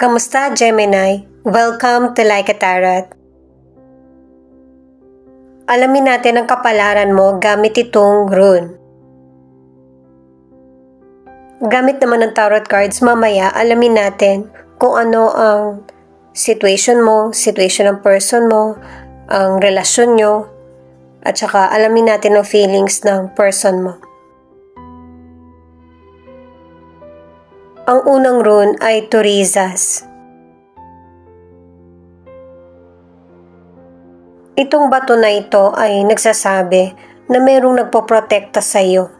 Kamusta, Gemini? Welcome to Like a Tarot. Alamin natin ang kapalaran mo gamit itong rune. Gamit naman ng tarot cards, mamaya alamin natin kung ano ang situation mo, situation ng person mo, ang relasyon nyo, at saka alamin natin ang feelings ng person mo. Ang unang rune ay Turizas. Itong bato na ito ay nagsasabi na mayroong nagpoprotekta sa iyo.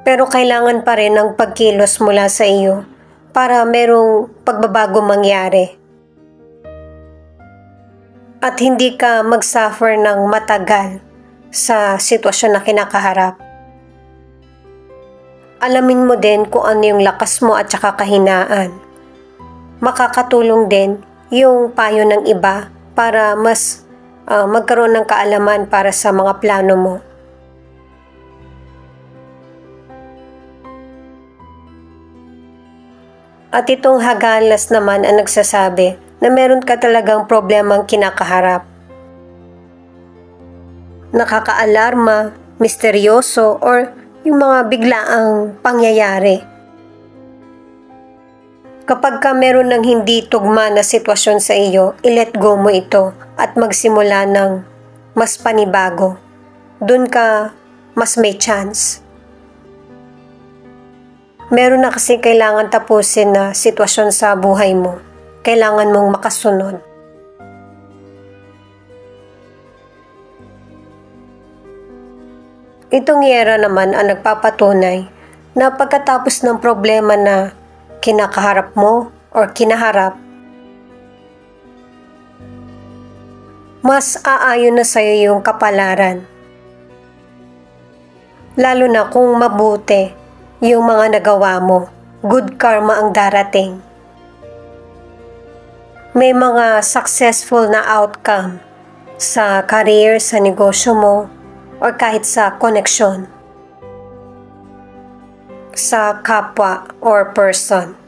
Pero kailangan pa rin ng pagkilos mula sa iyo para mayroong pagbabago mangyari. At hindi ka mag-suffer ng matagal sa sitwasyon na kinakaharap. Alamin mo din kung ano yung lakas mo at saka kahinaan. Makakatulong din yung payo ng iba para mas magkaroon ng kaalaman para sa mga plano mo. At itong Hagalas naman ang nagsasabi na meron ka talagang problemang kinakaharap. Nakakaalarma, misteryoso, or yung mga biglaang pangyayari. Kapag ka meron ng hindi tugma na sitwasyon sa iyo, i-let go mo ito at magsimula ng mas panibago. Doon ka mas may chance. Meron na kasi kailangan tapusin na sitwasyon sa buhay mo. Kailangan mong makasunod. Itong Yera naman ang nagpapatunay na pagkatapos ng problema na kinakaharap mo or kinaharap, mas aayon na sa iyo yung kapalaran. Lalo na kung mabuti yung mga nagawa mo, good karma ang darating. May mga successful na outcome sa career, sa negosyo mo, or kahit sa koneksyon sa kapwa or person.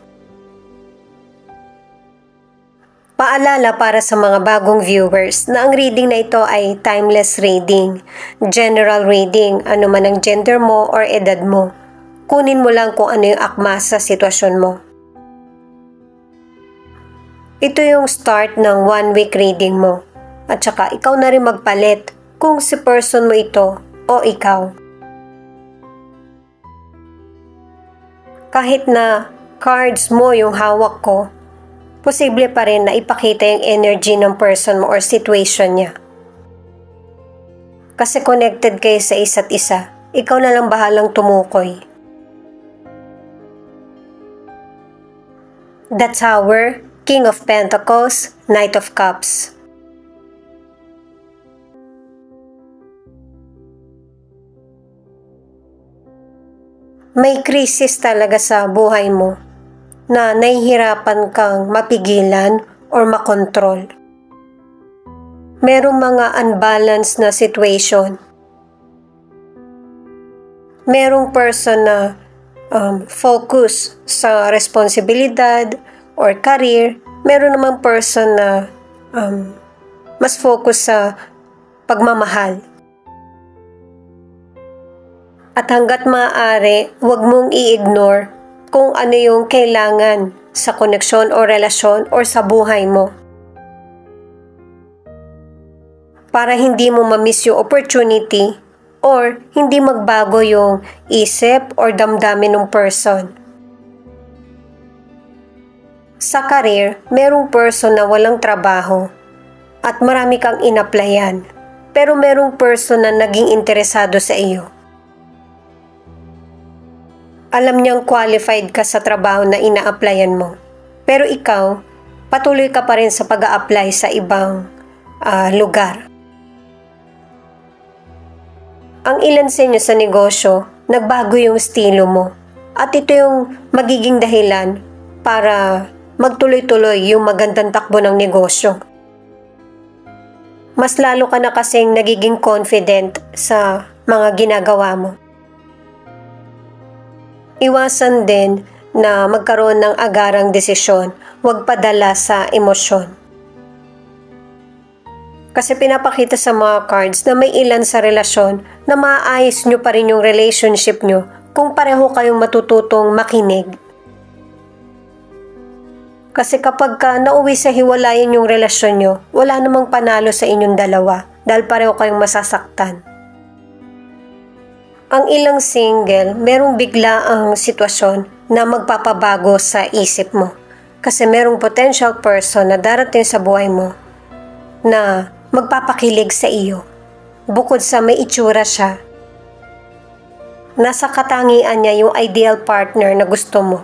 Paalala para sa mga bagong viewers na ang reading na ito ay timeless reading, general reading, ano man ang gender mo or edad mo. Kunin mo lang kung ano yung akma sa sitwasyon mo. Ito yung start ng 1 week reading mo. At saka ikaw na rin magpalit kung si person mo ito o ikaw. Kahit na cards mo yung hawak ko, posible pa rin na ipakita yung energy ng person mo or situation niya. Kasi connected kayo sa isa't isa. Ikaw na lang bahalang tumukoy. The Tower, King of Pentacles, Knight of Cups. May krisis talaga sa buhay mo na nahihirapan kang mapigilan or makontrol. Merong mga unbalanced na situation. Merong person na focus sa responsibilidad or career. Meron namang person na mas focus sa pagmamahal. At hanggat maaari, huwag mong i-ignore kung ano yung kailangan sa koneksyon o relasyon o sa buhay mo. Para hindi mo ma-miss yung opportunity or hindi magbago yung isip or damdamin ng person. Sa career, merong person na walang trabaho at marami kang in-applyan, pero merong person na naging interesado sa iyo. Alam niyang qualified ka sa trabaho na ina-applyan mo, pero ikaw, patuloy ka pa rin sa pag-a-apply sa ibang lugar. Ang ilan sa inyo sa negosyo, nagbago yung estilo mo. At ito yung magiging dahilan para magtuloy-tuloy yung magandang takbo ng negosyo. Mas lalo ka na kasing nagiging confident sa mga ginagawa mo. Iwasan din na magkaroon ng agarang desisyon, huwag padala sa emosyon. Kasi pinapakita sa mga cards na may ilan sa relasyon na maayos nyo pa rin yung relationship nyo kung pareho kayong matututong makinig. Kasi kapag nauwi sa hiwalayan yung relasyon nyo, wala namang panalo sa inyong dalawa dahil pareho kayong masasaktan. Ang ilang single, merong bigla ang sitwasyon na magpapabago sa isip mo. Kasi merong potential person na darating sa buhay mo na magpapakilig sa iyo. Bukod sa may itsura siya, nasa katangian niya yung ideal partner na gusto mo.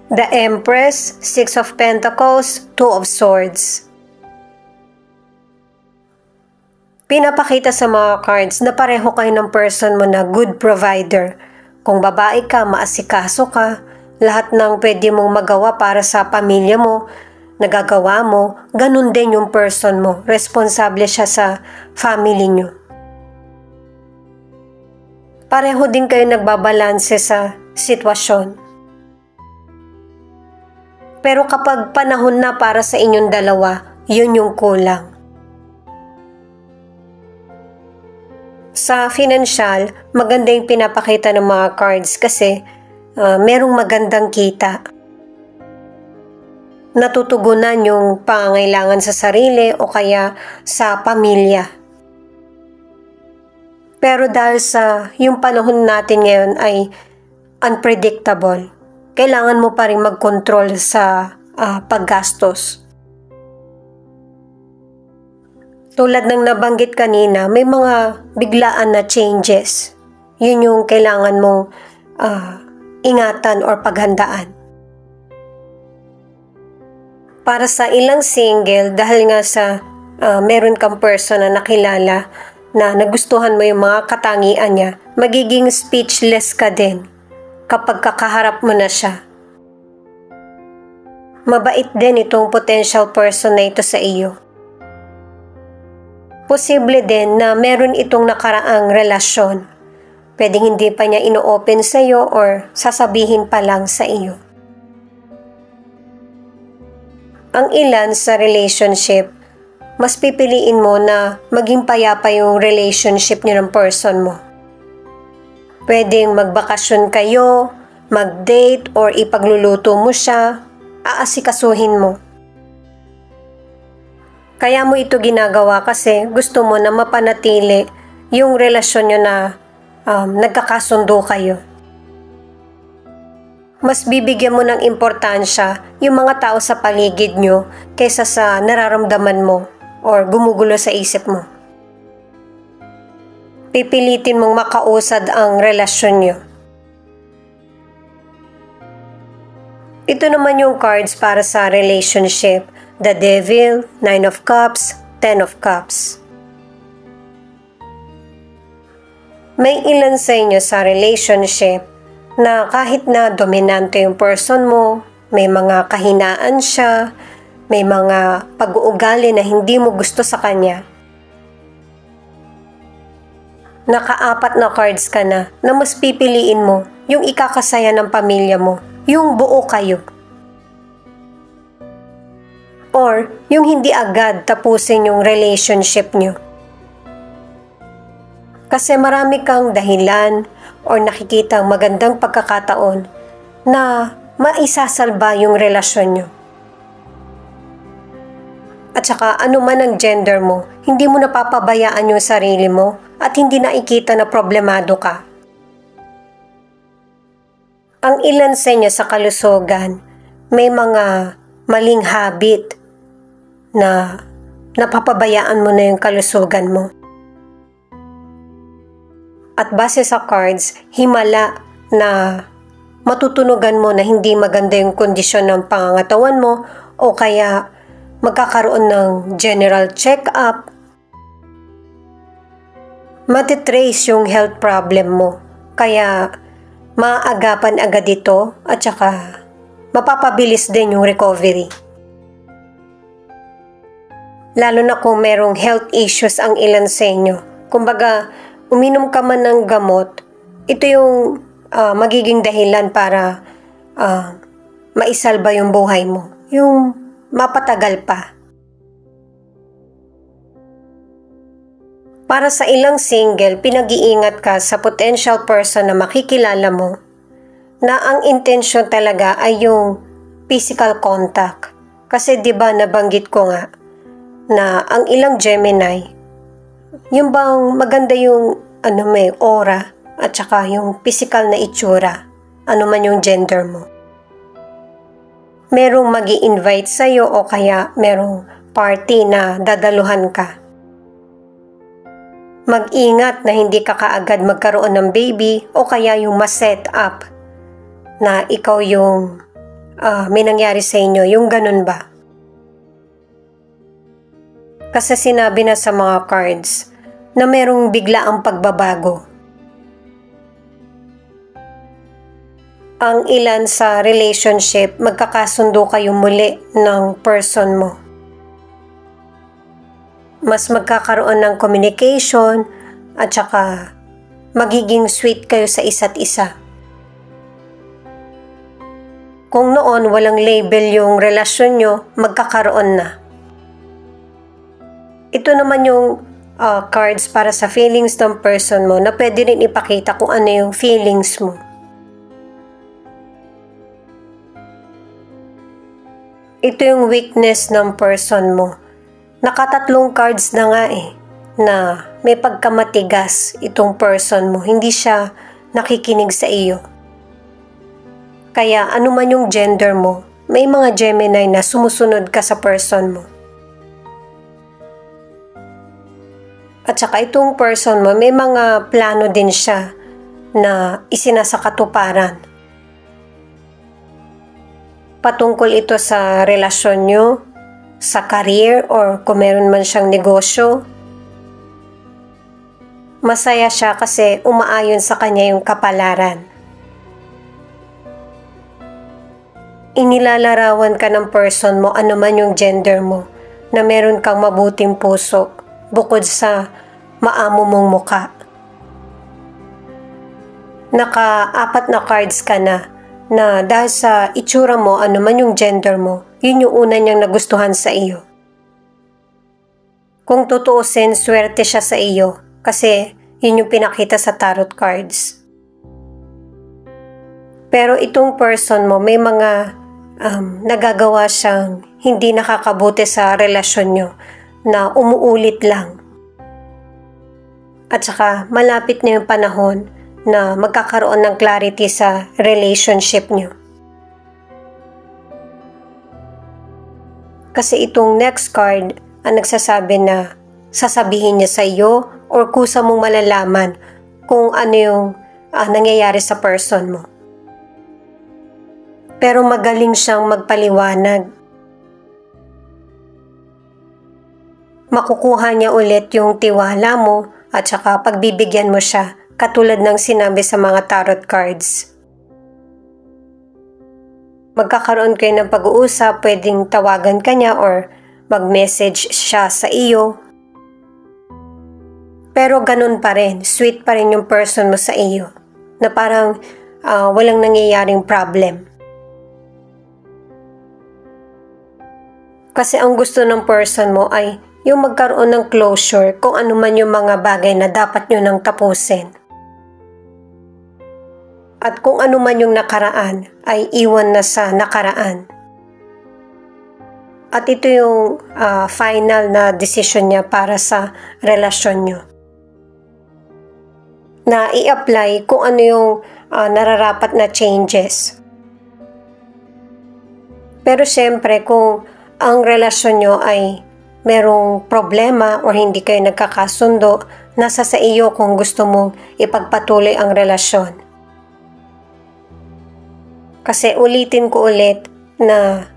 The Empress, Six of Pentacles, Two of Swords. Pinapakita sa mga cards na pareho kayo ng person mo na good provider. Kung babae ka, maasikaso ka, lahat ng pwede mong magawa para sa pamilya mo, nagagawa mo, ganun din yung person mo. Responsable siya sa family nyo. Pareho din kayo nagbabalanse sa sitwasyon. Pero kapag panahon na para sa inyong dalawa, yun yung kulang. Sa financial, maganda yung pinapakita ng mga cards kasi merong magandang kita. Natutugunan yung pangangailangan sa sarili o kaya sa pamilya. Pero dahil sa yung panahon natin ngayon ay unpredictable, kailangan mo pa rin mag-control sa paggastos. Tulad ng nabanggit kanina, may mga biglaan na changes. Yun yung kailangan mong ingatan or paghandaan. Para sa ilang single, dahil nga sa meron kang person na nakilala na nagustuhan mo yung mga katangian niya, magiging speechless ka din kapag kakaharap mo na siya. Mabait din itong potential person na ito sa iyo. Posible din na meron itong nakaraang relasyon. Pwedeng hindi pa niya ino-open sa iyo or sasabihin pa lang sa iyo. Ang ilan sa relationship, mas pipiliin mo na maging payapa yung relationship niyo ng person mo. Pwedeng magbakasyon kayo, mag-date or ipagluluto mo siya, aasikasuhin mo. Kaya mo ito ginagawa kasi gusto mo na mapanatili yung relasyon nyo na nagkakasundo kayo. Mas bibigyan mo ng importansya yung mga tao sa paligid nyo kaysa sa nararamdaman mo or gumugulo sa isip mo. Pipilitin mong makausad ang relasyon nyo. Ito naman yung cards para sa relationship. The Devil, Nine of Cups, Ten of Cups. May ilan sa inyo sa relationship na kahit na dominante yung person mo, may mga kahinaan siya, may mga pag-uugali na hindi mo gusto sa kanya. Naka-4 na cards ka na mas pipiliin mo yung ikakasaya ng pamilya mo, yung buo kayo. Or yung hindi agad tapusin yung relationship nyo. Kasi marami kang dahilan or nakikita magandang pagkakataon na maisasalba yung relasyon nyo. At saka ano man ang gender mo, hindi mo napapabayaan yung sarili mo at hindi nakikita na problemado ka. Ang ilan sa inyo sa kalusugan, may mga maling habit na napapabayaan mo na yung kalusugan mo. At base sa cards, himala na matutunugan mo na hindi maganda yung kondisyon ng pangangatawan mo o kaya magkakaroon ng general check-up. Matitrace yung health problem mo. Kaya maaagapan agad ito at saka mapapabilis din yung recovery. Lalo na kung merong health issues ang ilan sa inyo. Kumbaga, uminom ka man ng gamot, ito yung magiging dahilan para maisalba yung buhay mo. Yung mapatagal pa. Para sa ilang single, pinag-iingat ka sa potential person na makikilala mo na ang intensyon talaga ay yung physical contact. Kasi 'di ba nabanggit ko nga na ang ilang Gemini, yung bang maganda yung may aura at saka yung physical na itsura, ano man yung gender mo. Merong magi-invite sa'yo o kaya merong party na dadaluhan ka. Mag-ingat na hindi ka kaagad magkaroon ng baby o kaya yung ma-set up na ikaw yung may nangyari sa inyo, yung ganun ba? Kasi sinabi na sa mga cards na merong biglaang pagbabago. Ang ilan sa relationship, magkakasundo kayo muli ng person mo. Mas magkakaroon ng communication at saka magiging sweet kayo sa isa't isa. Kung noon walang label yung relasyon nyo, magkakaroon na. Ito naman yung cards para sa feelings ng person mo na pwede rin ipakita kung ano yung feelings mo. Ito yung weakness ng person mo. Nakatatlong cards na nga na may pagkamatigas itong person mo. Hindi siya nakikinig sa iyo. Kaya ano man yung gender mo, may mga Gemini na sumusunod ka sa person mo. At saka itong person mo, may mga plano din siya na isinasakatuparan. Patungkol ito sa relasyon nyo, sa career or kung meron man siyang negosyo. Masaya siya kasi umaayon sa kanya yung kapalaran. Inilalarawan ka ng person mo, ano man yung gender mo, na meron kang mabuting puso bukod sa maamo mong muka. Naka-4 na cards ka na dahil sa itsura mo, ano man yung gender mo, yun yung una niyang nagustuhan sa iyo. Kung tutuusin, swerte siya sa iyo kasi yun yung pinakita sa tarot cards. Pero itong person mo, may mga nagagawa siyang hindi nakakabuti sa relasyon nyo na umuulit lang. At saka malapit na yung panahon na magkakaroon ng clarity sa relationship nyo. Kasi itong next card ang nagsasabi na sasabihin niya sa iyo or kusa mong malalaman kung ano yung nangyayari sa person mo. Pero magaling siyang magpaliwanag. Makukuha niya ulit yung tiwala mo at saka pagbibigyan mo siya katulad ng sinabi sa mga tarot cards. Magkakaroon kayo ng pag-uusap, pwedeng tawagan ka niya or mag-message siya sa iyo. Pero ganun pa rin, sweet pa rin yung person mo sa iyo, na parang walang nangyayaring problem. Kasi ang gusto ng person mo ay yung magkaroon ng closure kung ano man yung mga bagay na dapat nyo nang tapusin. At kung ano man yung nakaraan ay iwan na sa nakaraan. At ito yung final na decision niya para sa relasyon nyo. Na i-apply kung ano yung nararapat na changes. Pero syempre kung ang relasyon nyo ay merong problema o hindi kayo nagkakasundo, nasa sa iyo kung gusto mong ipagpatuloy ang relasyon. Kasi ulitin ko ulit na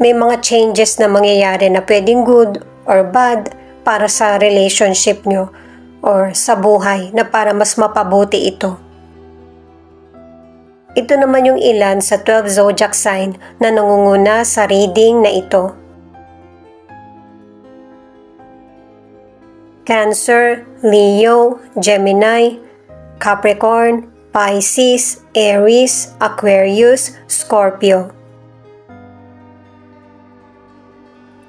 may mga changes na mangyayari na pwedeng good or bad para sa relationship nyo or sa buhay na para mas mapabuti ito. Ito naman yung ilan sa 12 zodiac sign na nangunguna sa reading na ito. Cancer, Leo, Gemini, Capricorn, Pisces, Aries, Aquarius, Scorpio.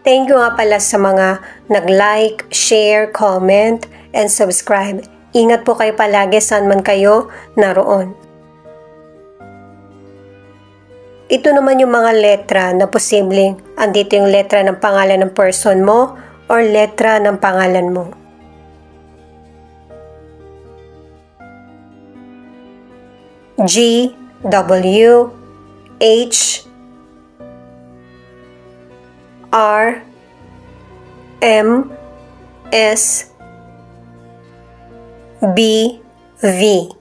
Thank you nga pala sa mga nag-like, share, comment, and subscribe. Ingat po kayo palagi saan man kayo naroon. Ito naman yung mga letra na posibleng andito yung letra ng pangalan ng person mo or letra ng pangalan mo. G, W, H, R, M, S, B, V.